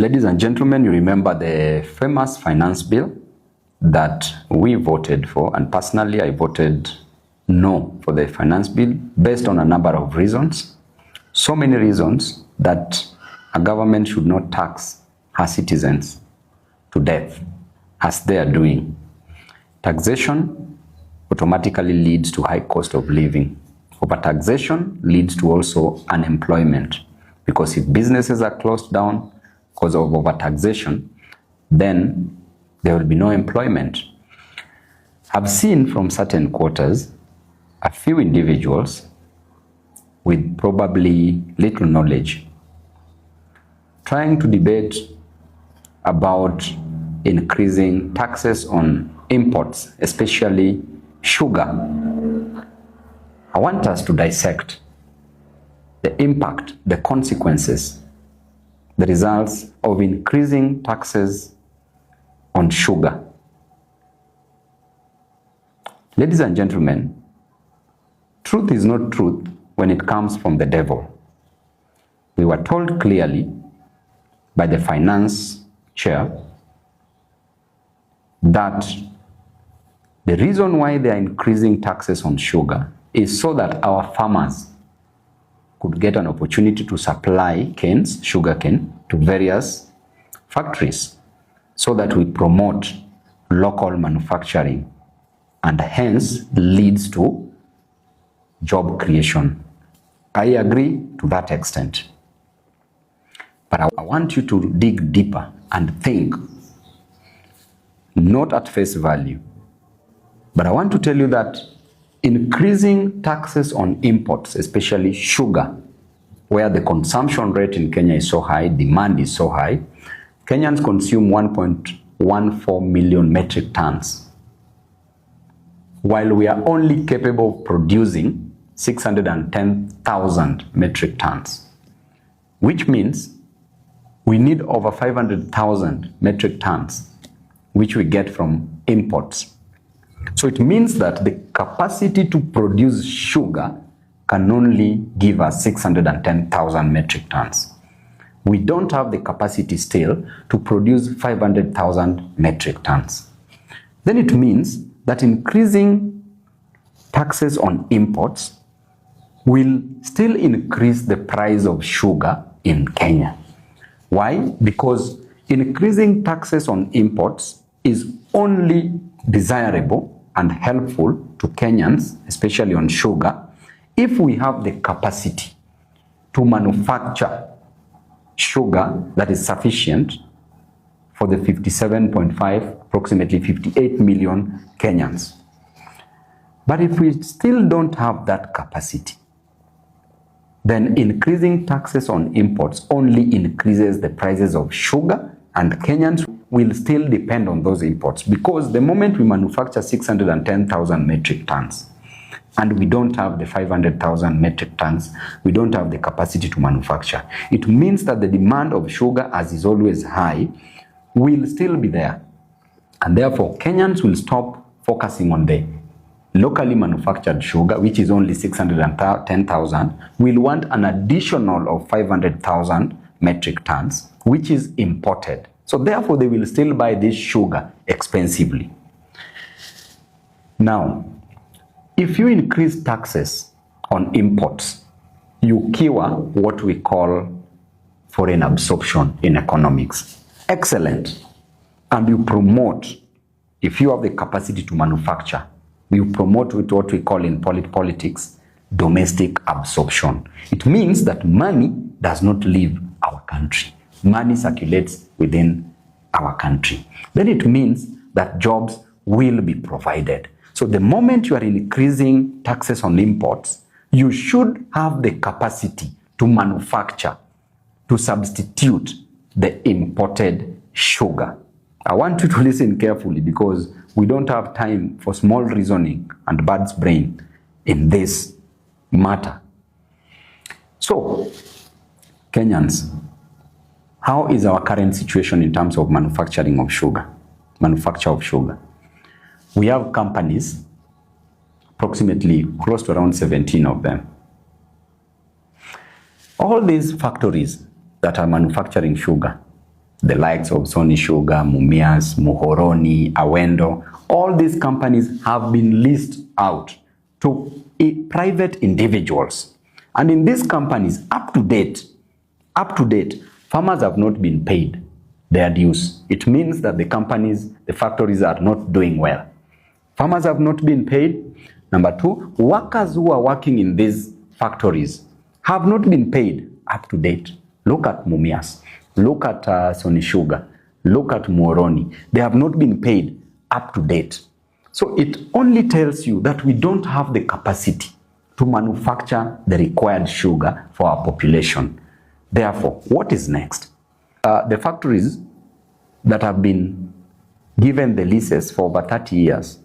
Ladies and gentlemen, you remember the famous finance bill that we voted for, and personally I voted no for the finance bill based on a number of reasons. So many reasons that a government should not tax her citizens to death as they are doing. Taxation automatically leads to high cost of living. Overtaxation leads to also unemployment, because if businesses are closed down because of overtaxation, then there will be no employment. I've seen from certain quarters a few individuals with probably little knowledge trying to debate about increasing taxes on imports, especially sugar. I want us to dissect the impact, the consequences, the results of increasing taxes on sugar. Ladies and gentlemen, truth is not truth when it comes from the devil. We were told clearly by the finance chair that the reason why they are increasing taxes on sugar is so that our farmers could get an opportunity to supply canes, sugar cane, to various factories, so that we promote local manufacturing and hence leads to job creation. I agree to that extent. But I want you to dig deeper and think, not at face value. But I want to tell you that increasing taxes on imports, especially sugar, where the consumption rate in Kenya is so high, demand is so high, Kenyans consume 1.14 million metric tons, while we are only capable of producing 610,000 metric tons, which means we need over 500,000 metric tons, which we get from imports. So it means that the capacity to produce sugar can only give us 610,000 metric tons. We don't have the capacity still to produce 500,000 metric tons. Then it means that increasing taxes on imports will still increase the price of sugar in Kenya. Why? Because increasing taxes on imports is only desirable and helpful to Kenyans, especially on sugar, if we have the capacity to manufacture sugar that is sufficient for the 57.5, approximately 58 million Kenyans. But if we still don't have that capacity, then increasing taxes on imports only increases the prices of sugar, and Kenyans will still depend on those imports, because the moment we manufacture 610,000 metric tons and we don't have the 500,000 metric tons, we don't have the capacity to manufacture. It means that the demand of sugar, as is always high, will still be there. And therefore, Kenyans will stop focusing on the locally manufactured sugar, which is only 610,000, will want an additional of 500,000 metric tons, which is imported. So therefore, they will still buy this sugar expensively. Now, if you increase taxes on imports, you cure what we call foreign absorption in economics. Excellent. And you promote, if you have the capacity to manufacture, you promote with what we call in politics, domestic absorption. It means that money does not leave our country. Money circulates within our country. Then it means that jobs will be provided. So the moment you are increasing taxes on imports, you should have the capacity to manufacture, to substitute the imported sugar. I want you to listen carefully, because we don't have time for small reasoning and bird's brain in this matter. So, Kenyans, how is our current situation in terms of manufacture of sugar? We have companies, approximately close to around 17 of them. All these factories that are manufacturing sugar, the likes of Sony Sugar, Mumias, Muhoroni, Awendo, all these companies have been leased out to private individuals. And in these companies, up to date, farmers have not been paid their dues. It means that the companies, the factories are not doing well. Farmers have not been paid. Number two, workers who are working in these factories have not been paid up to date. Look at Mumias, look at Sony Sugar, look at Muhoroni. They have not been paid up to date. So it only tells you that we don't have the capacity to manufacture the required sugar for our population. Therefore, what is next? The factories that have been given the leases for over 30 years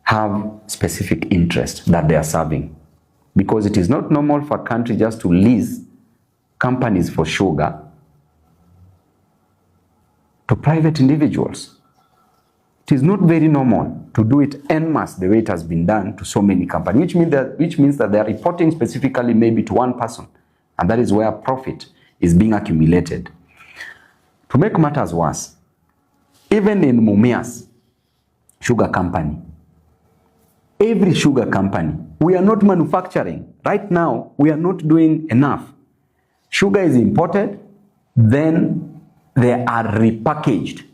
have specific interest that they are serving, because it is not normal for a country just to lease companies for sugar to private individuals. It is not very normal to do it en masse the way it has been done to so many companies, which means that they are reporting specifically maybe to one person, and that is where profit is being accumulated. To make matters worse, even in Mumias Sugar Company, every sugar company, we are not manufacturing. Right now, we are not doing enough. Sugar is imported, then they are repackaged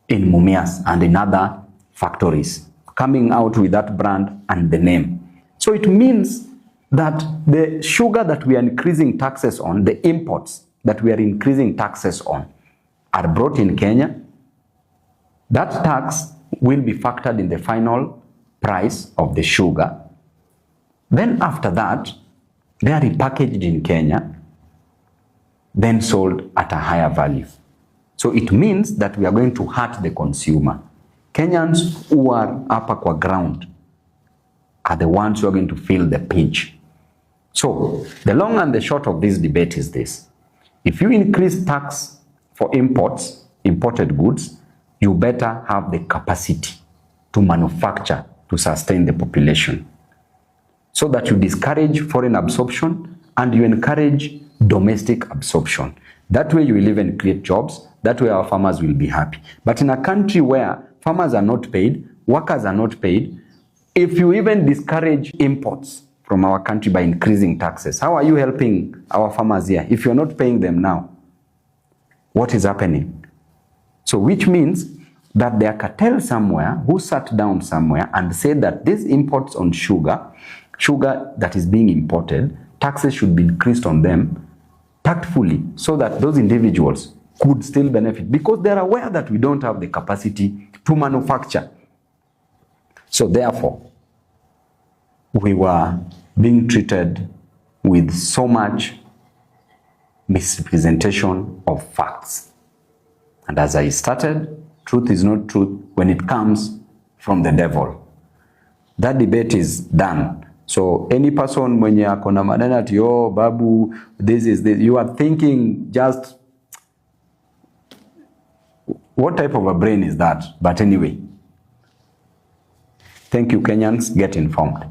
in Mumias and in other factories, coming out with that brand and the name. So it means that the sugar that we are increasing taxes on, the imports that we are increasing taxes on, are brought in Kenya. That tax will be factored in the final price of the sugar. Then after that, they are repackaged in Kenya, then sold at a higher value. So it means that we are going to hurt the consumer. Kenyans who are upper kwa ground are the ones who are going to feel the pinch. So the long and the short of this debate is this. If you increase tax for imported goods, you better have the capacity to manufacture to sustain the population, so that you discourage foreign absorption and you encourage domestic absorption. That way you will even create jobs. That way our farmers will be happy. But in a country where farmers are not paid, workers are not paid, if you even discourage imports from our country by increasing taxes, how are you helping our farmers here if you're not paying them now? What is happening? So which means that there are cartels somewhere who sat down somewhere and said that these imports on sugar that is being imported, taxes should be increased on them tactfully so that those individuals could still benefit, because they are aware that we don't have the capacity to manufacture. So therefore, we were being treated with so much misrepresentation of facts. And as I started, truth is not truth when it comes from the devil. That debate is done. So any person mwenye akona maneno ati oh babu this is this, you are thinking just what type of a brain is that? But anyway, thank you Kenyans, get informed.